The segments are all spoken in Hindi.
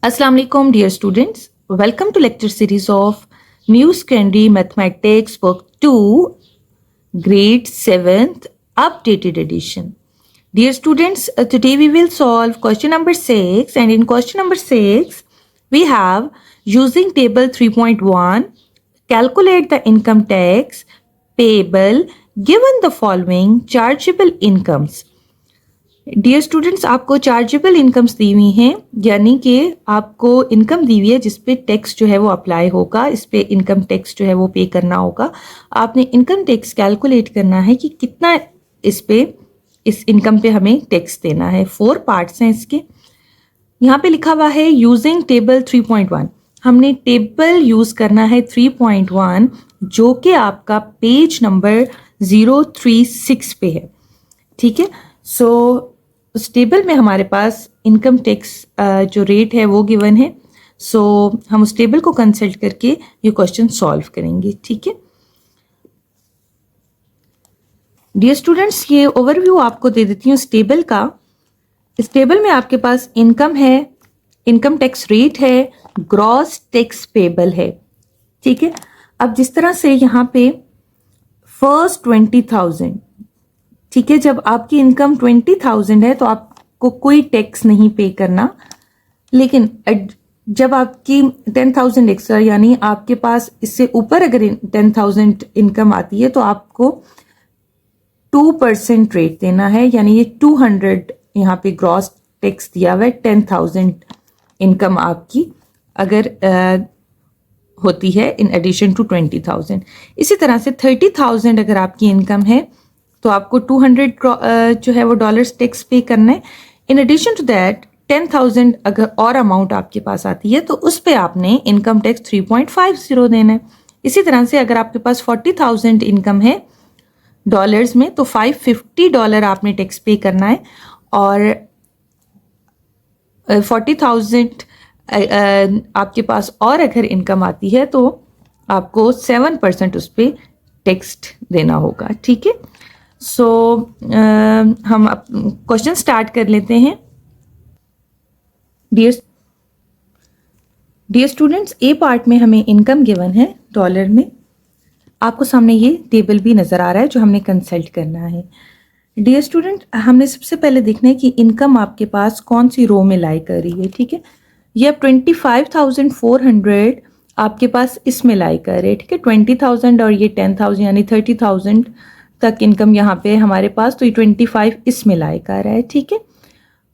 Assalamu alaikum dear students. Welcome to lecture series of New Secondary Mathematics Book 2 Grade 7th Updated Edition. Dear students, today we will solve question number 6, and in question number 6 we have using table 3.1 calculate the income tax payable given the following chargeable incomes. Dear students, आपको चार्जेबल इनकम्स दी हुई हैं, यानी कि आपको इनकम दी हुई है जिस पे टैक्स जो है वो अप्लाई होगा, इस पे इनकम टैक्स जो है वो पे करना होगा। आपने इनकम टैक्स कैलकुलेट करना है कि कितना इस इनकम पे हमें टैक्स देना है। 4 पार्ट्स हैं इसके। यहाँ पे लिखा हुआ है यूजिंग टेबल 3.1। हमने टेबल यूज़ करना है 3.1 जो कि आपका पेज नंबर 036 पे है। ठीक है, सो उस टेबल में हमारे पास इनकम टैक्स जो रेट है वो गिवन है। सो हम उस टेबल को कंसल्ट करके ये क्वेश्चन सॉल्व करेंगे। ठीक है डियर स्टूडेंट्स, ये ओवरव्यू आपको दे देती हूँ इस टेबल का। इस टेबल में आपके पास इनकम है, इनकम टैक्स रेट है, ग्रॉस टैक्स पेबल है। ठीक है, अब जिस तरह से यहाँ पे फर्स्ट 20,000, ठीक है, जब आपकी इनकम 20,000 है तो आपको कोई टैक्स नहीं पे करना, लेकिन जब आपकी 10,000 एक्स्ट्रा यानी आपके पास इससे ऊपर अगर 10,000 इनकम आती है तो आपको 2% रेट देना है, यानी ये 200 यहाँ पे ग्रॉस टैक्स दिया हुआ है। 10,000 इनकम आपकी अगर होती है इन एडिशन टू 20,000। इसी तरह से 30,000 अगर आपकी इनकम है तो आपको 200 जो है वो डॉलर्स टैक्स पे करना है। इन एडिशन टू दैट 10,000 अगर और अमाउंट आपके पास आती है तो उस पे आपने इनकम टैक्स 3.50 देना है। इसी तरह से अगर आपके पास 40,000 इनकम है डॉलर्स में तो $550 आपने टैक्स पे करना है, और 40,000 आपके पास और अगर इनकम आती है तो आपको 7% उस पर टैक्स देना होगा। ठीक है, सो हम क्वेश्चन स्टार्ट कर लेते हैं। डियर स्टूडेंट्स, ए पार्ट में हमें इनकम गिवन है डॉलर में। आपको सामने ये टेबल भी नज़र आ रहा है जो हमने कंसल्ट करना है। डियर स्टूडेंट, हमने सबसे पहले देखना है कि इनकम आपके पास कौन सी रो में लाई कर रही है। ठीक है, ये अब 25,400 आपके पास इसमें लाई कर रहे हैं। ठीक है, 20,000 और ये 10,000 यानी 30,000 तक इनकम यहाँ पे हमारे पास, तो ये 25 इसमें लाई कर रहा है। ठीक है,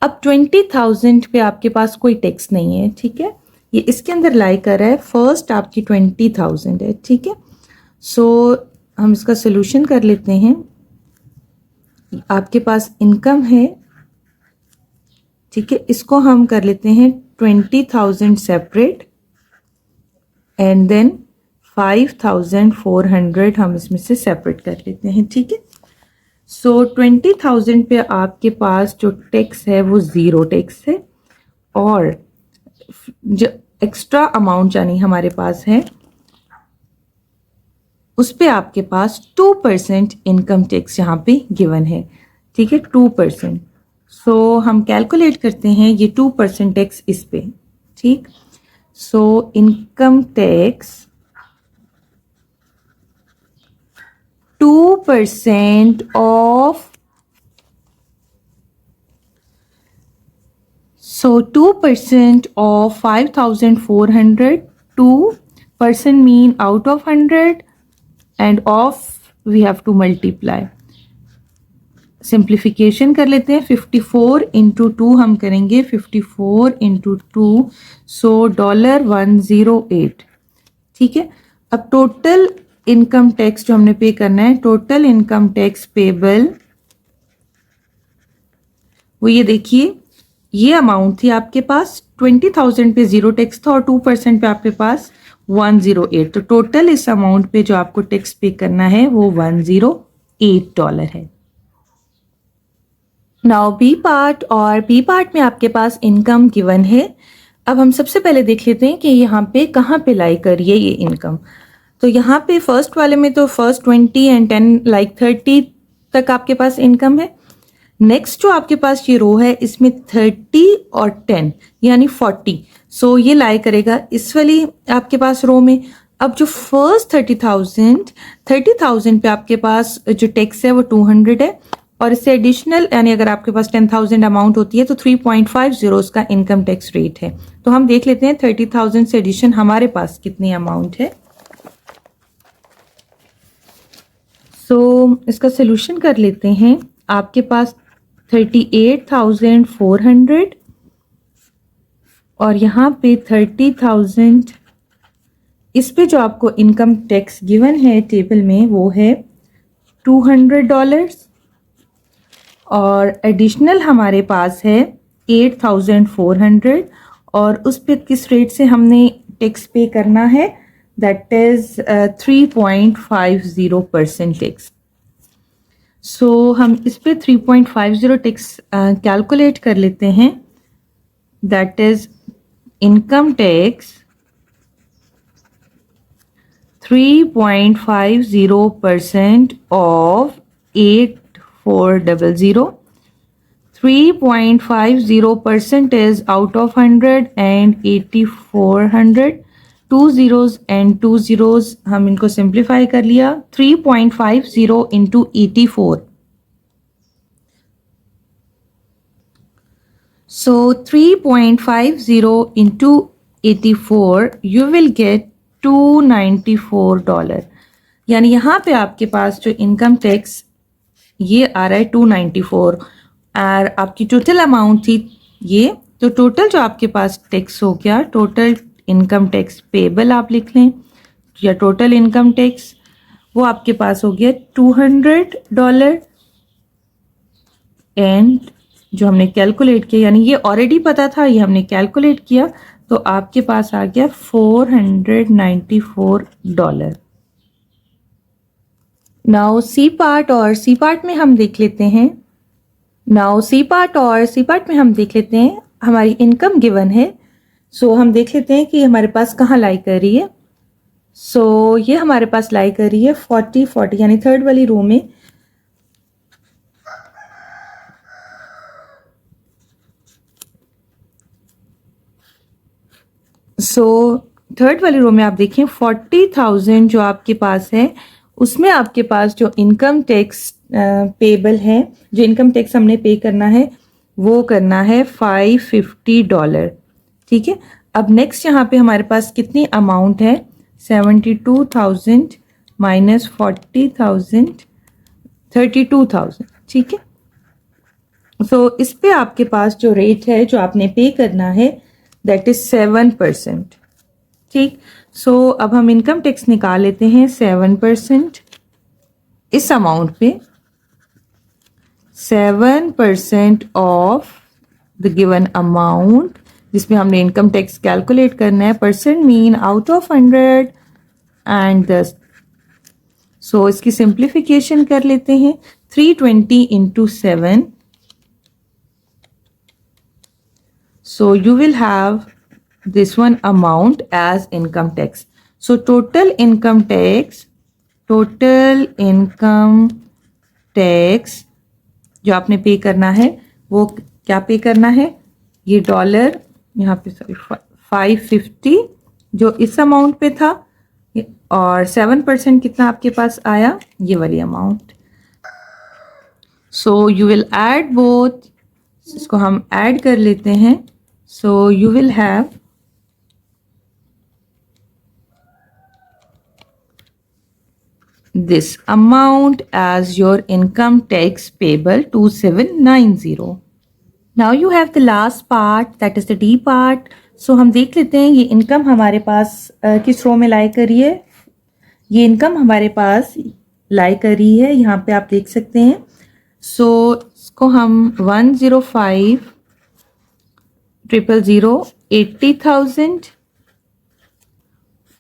अब 20,000 पे आपके पास कोई टैक्स नहीं है। ठीक है, ये इसके अंदर लाई कर रहा है। फर्स्ट आपकी 20,000 है। ठीक है, सो हम इसका सोल्यूशन कर लेते हैं। आपके पास इनकम है, ठीक है, इसको हम कर लेते हैं 20,000 सेपरेट एंड देन 5,400 हम इसमें से सेपरेट कर लेते हैं। ठीक है, सो 20,000 पे आपके पास जो टैक्स है वो 0 टैक्स है, और जो एक्स्ट्रा अमाउंट यानी हमारे पास है उस पे आपके पास 2% इनकम टैक्स यहाँ पे गिवन है। ठीक है, 2%। सो हम कैलकुलेट करते हैं ये 2% टैक्स इस पे। ठीक, so income tax 2% of 2% of 5,400, 2% mean out of 100 and off we have to multiply। Simplification कर लेते हैं। 54 इंटू 2 हम करेंगे 54 इंटू 2, सो $108। ठीक है, अब टोटल इनकम टैक्स जो हमने पे करना है, टोटल इनकम टैक्स पेबल वो ये देखिए, ये अमाउंट थी आपके पास 20,000 पे 0 टैक्स था और 2% पे आपके पास 108, तो टोटल इस अमाउंट पे जो आपको टैक्स पे करना है वो $108 है। नाउ बी पार्ट, और बी पार्ट में आपके पास इनकम गिवन है। अब हम सबसे पहले देख लेते हैं कि यहाँ पे कहाँ पे लाई करिए ये इनकम। तो यहाँ पे फर्स्ट वाले में तो फर्स्ट 20 एंड 10 लाइक 30 तक आपके पास इनकम है। नेक्स्ट जो आपके पास ये रो है इसमें 30 और 10 यानी 40, सो ये लाई करेगा इस वाली आपके पास रो में। अब जो फर्स्ट 30,000 पे आपके पास जो टैक्स है वो 200 है, और इससे एडिशनल यानी अगर आपके पास 10,000 अमाउंट होती है तो 3.50 उसका इनकम टैक्स रेट है। तो हम देख लेते हैं 30,000 से एडिशन हमारे पास कितनी अमाउंट है। सो इसका सोल्यूशन कर लेते हैं। आपके पास 38,400 और यहाँ पे 30,000, इस पे जो आपको इनकम टैक्स गिवन है टेबल में वो है $200, और एडिशनल हमारे पास है 8,400, और उस पे किस रेट से हमने टैक्स पे करना है, दैट इज 3.50% टैक्स। सो हम इस पे 3.50 टैक्स कैलकुलेट कर लेते हैं। That is income tax 3.50% of 8,400. 3.50% is out of 100 and 8,400. 2 zeros and 2 zeros हम इनको सिंप्लीफाई कर लिया। 3.50 into 84. So 3.50 into 84 you will get $294। यानी यहाँ पे आपके पास जो इनकम टैक्स ये आ रहा है 294, और आपकी टोटल अमाउंट थी ये, तो टोटल जो आपके पास टैक्स हो गया, टोटल इनकम टैक्स पेबल आप लिख लें या टोटल इनकम टैक्स, वो आपके पास हो गया $200। एंड जो हमने कैलकुलेट किया, यानी ये ऑलरेडी पता था, ये हमने कैलकुलेट किया, तो आपके पास आ गया $494। नाउ सी पार्ट, और सी पार्ट में हम देख लेते हैं। हमारी इनकम गिवन है। सो हम देख लेते हैं कि हमारे पास कहाँ लाई कर रही है। सो ये हमारे पास लाई कर रही है 40 यानी थर्ड वाली रो में। सो थर्ड वाली रो में आप देखें 40,000 जो आपके पास है, उसमें आपके पास जो इनकम टैक्स पेबल है, जो इनकम टैक्स हमने पे करना है वो करना है $550। ठीक है। अब नेक्स्ट यहाँ पे हमारे पास कितनी अमाउंट है, 72,000 माइनस 40,000, 32,000। ठीक है। सो इस पे आपके पास जो रेट है जो आपने पे करना है दैट इज 7%। ठीक। सो अब हम इनकम टैक्स निकाल लेते हैं 7% इस अमाउंट पे। 7% ऑफ द गिवन अमाउंट, जिसमें हमने इनकम टैक्स कैलकुलेट करना है, percent mean out of 100 and 10। सो इसकी सिंप्लीफिकेशन कर लेते हैं। 320 into 7, so you will have this one amount as income tax. So total income tax जो आपने पे करना है वो क्या पे करना है, ये डॉलर यहाँ पे 550 जो इस अमाउंट पे था, और 7% कितना आपके पास आया, ये वाली amount. So you will add both, इसको हम ऐड कर लेते हैं। So you will have this amount as your income tax payable 2790. Now you have the last part, that is the D part. So हम देख लेते हैं ये इनकम हमारे पास किस रो में लाई करी है। ये इनकम हमारे पास लाई करी है, यहाँ पे आप देख सकते हैं। सो इसको हम 105,000 80,000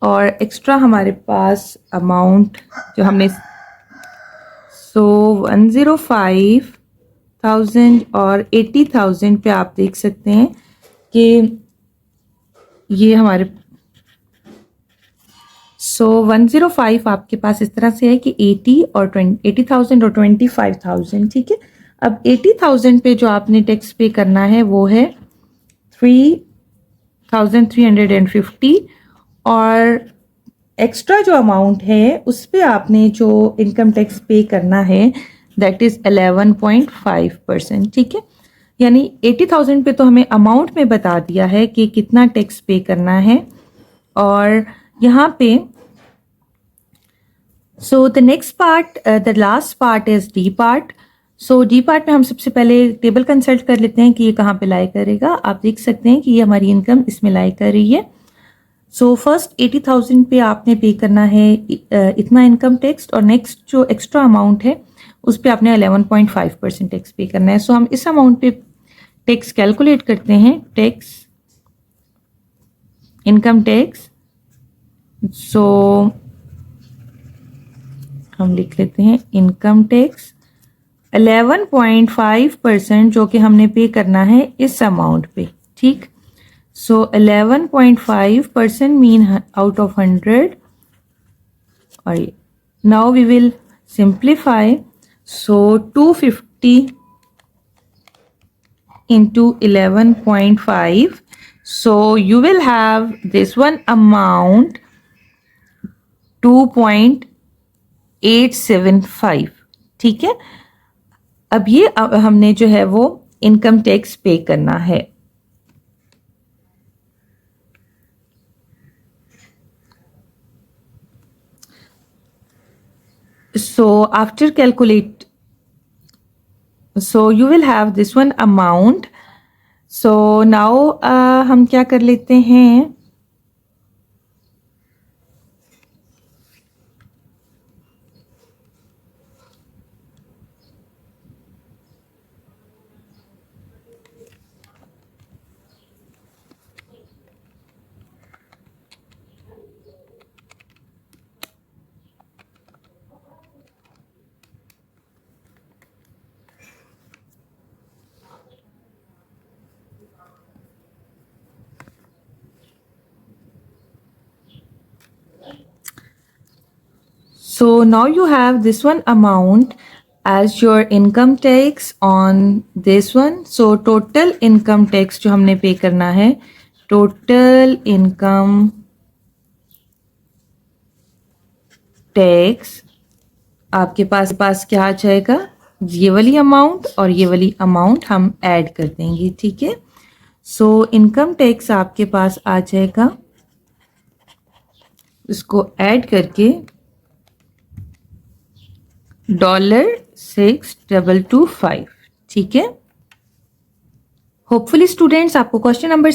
और एक्स्ट्रा हमारे पास अमाउंट जो हमने 105,000 और 80,000 पे आप देख सकते हैं कि ये हमारे 105 आपके पास इस तरह से है कि 80,000 और 25,000। ठीक है। अब 80,000 पे जो आपने टैक्स पे करना है वो है 1350 और एक्स्ट्रा जो अमाउंट है उस पे आपने जो इनकम टैक्स पे करना है दैट इज़ 11.5%। ठीक है, यानी 80,000 पे तो हमें अमाउंट में बता दिया है कि कितना टैक्स पे करना है। और यहाँ पे so the next part, the last part is D part. So D part में हम सबसे पहले टेबल कंसल्ट कर लेते हैं कि ये कहाँ पे लाई करेगा। आप देख सकते हैं कि ये हमारी इनकम इसमें लाई कर रही है। सो फर्स्ट 80,000 पे आपने पे करना है इतना इनकम टैक्स, और नेक्स्ट जो एक्स्ट्रा अमाउंट है उस पे आपने 11.5% टैक्स पे करना है। सो हम इस अमाउंट पे टैक्स कैलकुलेट करते हैं, टैक्स इनकम टैक्स। सो हम लिख लेते हैं इनकम टैक्स 11.5% जो कि हमने पे करना है इस अमाउंट पे। ठीक, सो 11.5% मीन आउट ऑफ 100, और now we will simplify. So 250 into 11.5, so you will have this one amount 2.875। ठीक है, अब ये हमने जो है वो इनकम टैक्स पे करना है। So after calculate, so you will have this one amount. So now हम क्या कर लेते हैं, so now you have this one amount as your income tax on this one. So total income tax जो हमने पे करना है, total income tax आपके पास क्या आ जाएगा, ये वाली अमाउंट और ये वाली अमाउंट हम ऐड कर देंगे। ठीक है, सो इनकम टैक्स आपके पास आ जाएगा, इसको ऐड करके $6,225। ठीक है, होपफुली स्टूडेंट्स आपको क्वेश्चन नंबर